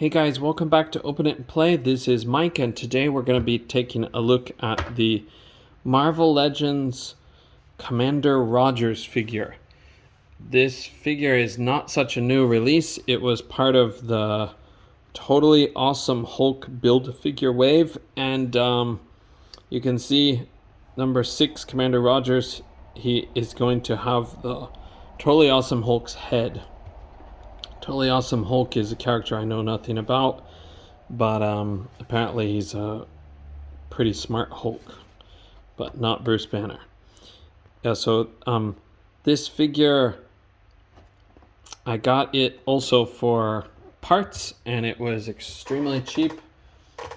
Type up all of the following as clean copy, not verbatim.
Hey guys, welcome back to Open It and Play. This is Mike, and today we're going to be taking a look at the Marvel Legends Commander Rogers figure. This figure is not such a new release. It was part of the Totally Awesome Hulk build figure wave, and you can see number 6 Commander Rogers. He is going to have the Totally Awesome Hulk's head. Totally Awesome Hulk is a character I know nothing about, but apparently he's a pretty smart Hulk, but not Bruce Banner. Yeah, so this figure, I got it also for parts, and it was extremely cheap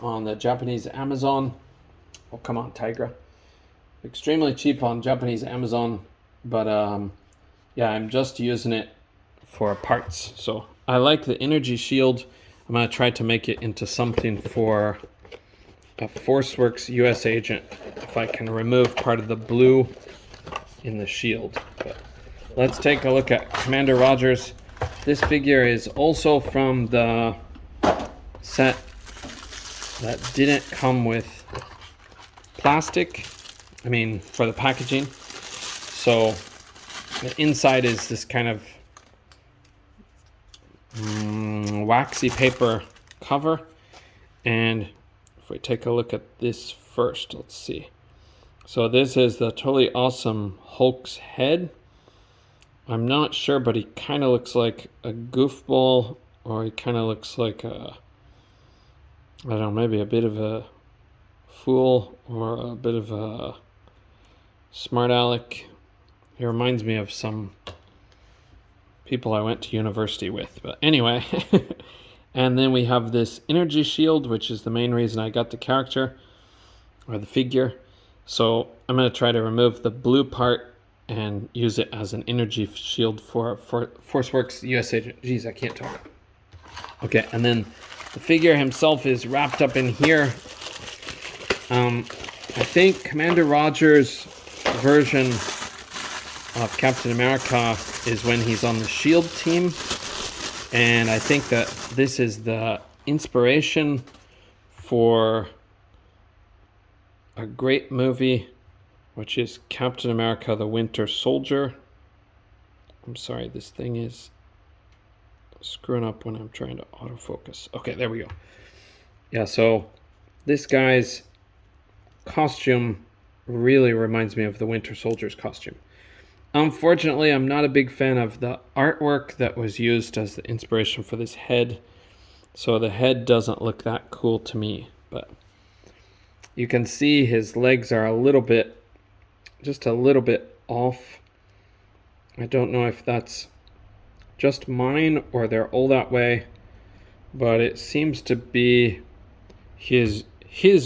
on the Japanese Amazon. Oh, come on, Tigra. Extremely cheap on Japanese Amazon, but yeah, I'm just using it for parts. So I like the energy shield. I'm going to try to make it into something for a ForceWorks US agent, if I can remove part of the blue in the shield. But let's take a look at Commander Rogers. This figure is also from the set that didn't come with plastic, for the packaging. So the inside is this kind of waxy paper cover, and if we take a look at this first, let's see. So this is the Totally Awesome Hulk's head. I'm not sure, but he kind of looks like a goofball, or he kind of looks like a, I don't know, maybe a bit of a fool or a bit of a smart aleck. He reminds me of some people I went to university with, but anyway. And then we have this energy shield, which is the main reason I got the character or the figure. So I'm going to try to remove the blue part and use it as an energy shield for ForceWorks US agent. Jeez, I can't talk. Okay, and then the figure himself is wrapped up in here. I think Commander Rogers' version of Captain America is when he's on the SHIELD team, and I think that this is the inspiration for a great movie, which is Captain America the Winter Soldier. I'm sorry, this thing is screwing up when I'm trying to autofocus. Okay, there we go. Yeah, so this guy's costume really reminds me of the Winter Soldier's costume. Unfortunately, I'm not a big fan of the artwork that was used as the inspiration for this head. So the head doesn't look that cool to me. But you can see his legs are just a little bit off. I don't know if that's just mine or they're all that way. But it seems to be his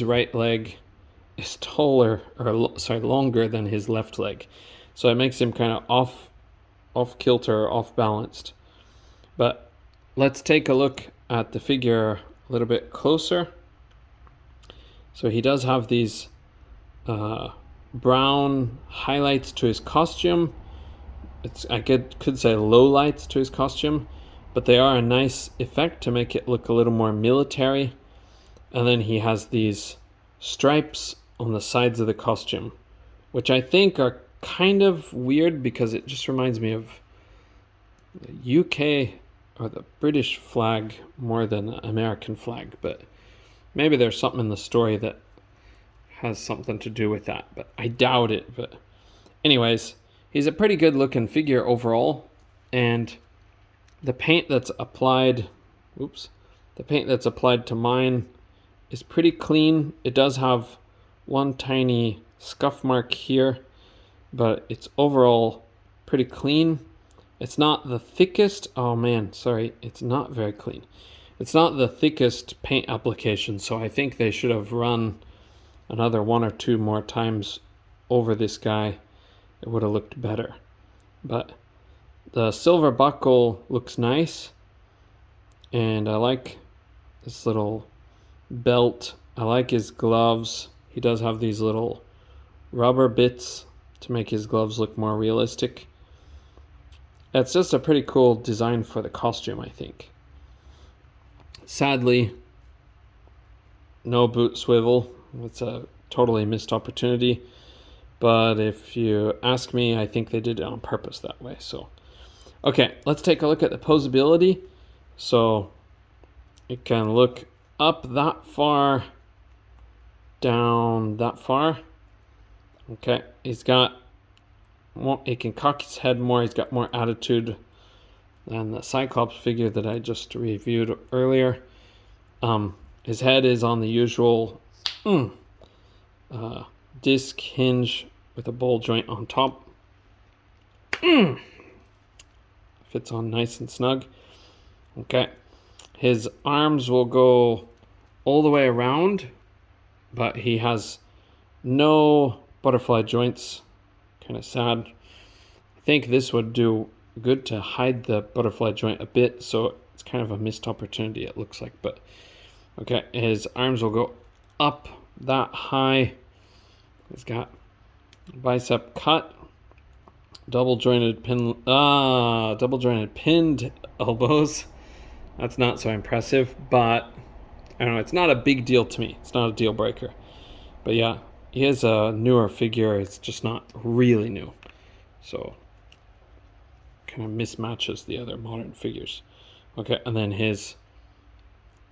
right leg is taller, longer than his left leg. So it makes him kind of off kilter, off balanced. But let's take a look at the figure a little bit closer. So he does have these brown highlights to his costume. I could say low lights to his costume, but they are a nice effect to make it look a little more military. And then he has these stripes on the sides of the costume, which I think are kind of weird because it just reminds me of the UK or the British flag more than the American flag, but maybe there's something in the story that has something to do with that, but I doubt it. But anyways, he's a pretty good looking figure overall, and the paint that's applied to mine is pretty clean. It does have one tiny scuff mark here, but it's overall pretty clean. It's not the thickest. Oh man, sorry, it's not very clean. It's not the thickest paint application, so I think they should have run another 1 or 2 more times over this guy. It would have looked better. But the silver buckle looks nice, and I like this little belt. I like his gloves. He does have these little rubber bits to make his gloves look more realistic. It's just a pretty cool design for the costume, I think. Sadly, no boot swivel. It's a totally missed opportunity. But if you ask me, I think they did it on purpose that way. So, okay, let's take a look at the posability. So it can look up that far, down that far. Okay, he's got more, he can cock his head more. He's got more attitude than the Cyclops figure that I just reviewed earlier. His head is on the usual disc hinge with a ball joint on top. Fits on nice and snug. Okay, his arms will go all the way around, but he has no butterfly joints. Kind of sad. I think this would do good to hide the butterfly joint a bit, so it's kind of a missed opportunity, it looks like. But okay, his arms will go up that high. He's got bicep cut, double jointed pinned elbows. That's not so impressive, but I don't know, it's not a big deal to me. It's not a deal breaker. But yeah, he is a newer figure. It's just not really new. So kind of mismatches the other modern figures. Okay, and then his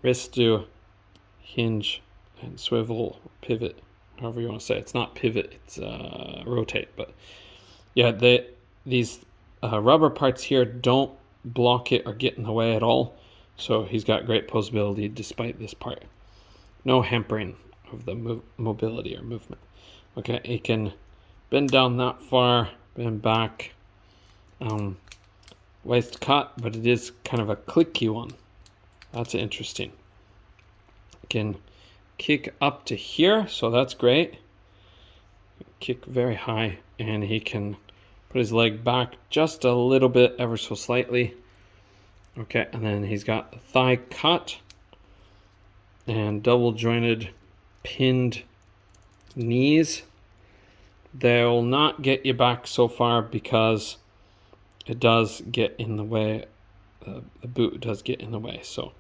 wrists do hinge and swivel, pivot, however you want to say it. It's not pivot, it's rotate. But yeah, these rubber parts here don't block it or get in the way at all. So he's got great posability despite this part. No hampering of the mobility or movement. Okay, he can bend down that far, bend back. Waist cut, but it is kind of a clicky one. That's interesting. Can kick up to here, so that's great. Kick very high, and he can put his leg back just a little bit, ever so slightly. Okay, and then he's got the thigh cut and double jointed pinned knees. They'll not get you back so far because it does get in the way. The boot does get in the way. So,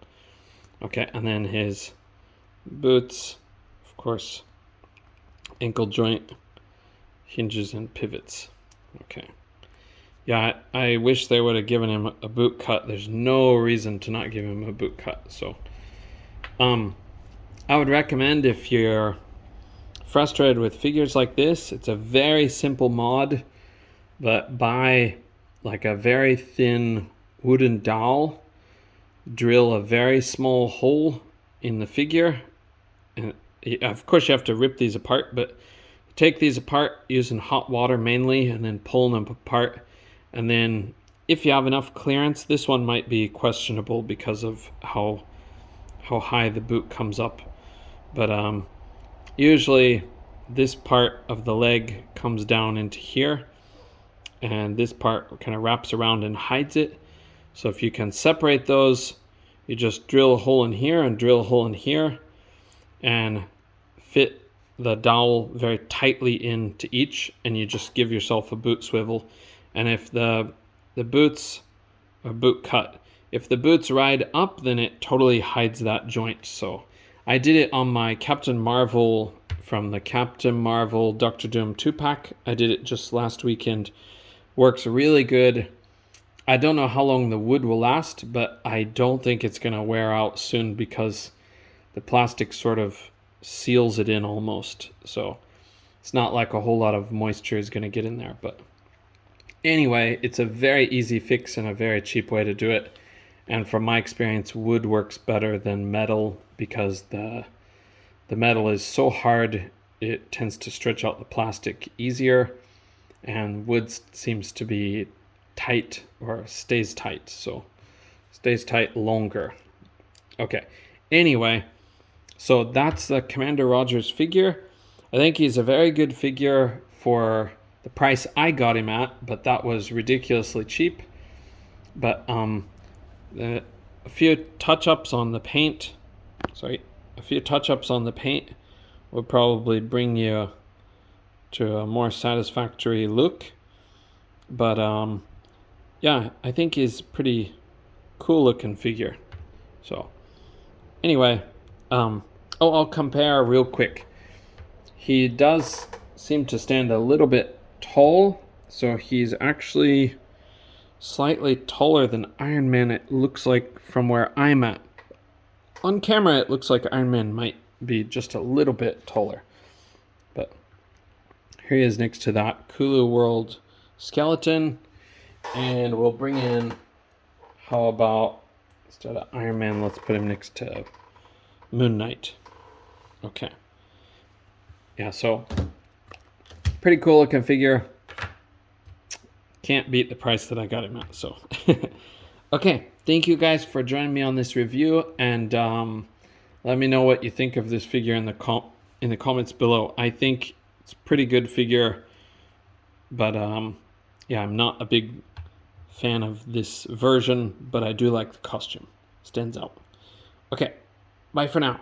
okay, and then his boots, of course, ankle joint, hinges and pivots. Okay. Yeah, I wish they would have given him a boot cut. There's no reason to not give him a boot cut. So, I would recommend, if you're frustrated with figures like this, it's a very simple mod, but buy like a very thin wooden dowel, drill a very small hole in the figure, and of course you have to rip these apart, but take these apart using hot water mainly, and then pull them apart. And then if you have enough clearance, this one might be questionable because of how high the boot comes up. But usually this part of the leg comes down into here, and this part kind of wraps around and hides it. So if you can separate those, you just drill a hole in here and drill a hole in here and fit the dowel very tightly into each, and you just give yourself a boot swivel. And if the boots are boot cut, if the boots ride up, then it totally hides that joint. So I did it on my Captain Marvel from the Captain Marvel Doctor Doom 2-pack. I did it just last weekend. Works really good. I don't know how long the wood will last, but I don't think it's going to wear out soon because the plastic sort of seals it in almost. So it's not like a whole lot of moisture is going to get in there. But anyway, it's a very easy fix and a very cheap way to do it. And from my experience, wood works better than metal because the metal is so hard, it tends to stretch out the plastic easier, and wood seems to be tight, or stays tight, so stays tight longer. Okay, anyway, so that's the Commander Rogers figure. I think he's a very good figure for the price I got him at, but that was ridiculously cheap. But a few touch-ups on the paint, would probably bring you to a more satisfactory look. But yeah, I think he's pretty cool looking figure. So Anyway, I'll compare real quick. He does seem to stand a little bit tall, so he's actually slightly taller than Iron Man, it looks like, from where I'm at. On camera, it looks like Iron Man might be just a little bit taller. But here he is next to that Kulu World skeleton. And we'll bring in, how about, instead of Iron Man, let's put him next to Moon Knight. Okay. Yeah, so pretty cool looking figure. Can't beat the price that I got him at, so. Okay, thank you guys for joining me on this review, and let me know what you think of this figure in the comments below. I think it's a pretty good figure, but yeah, I'm not a big fan of this version, but I do like the costume. Stands out. Okay, bye for now.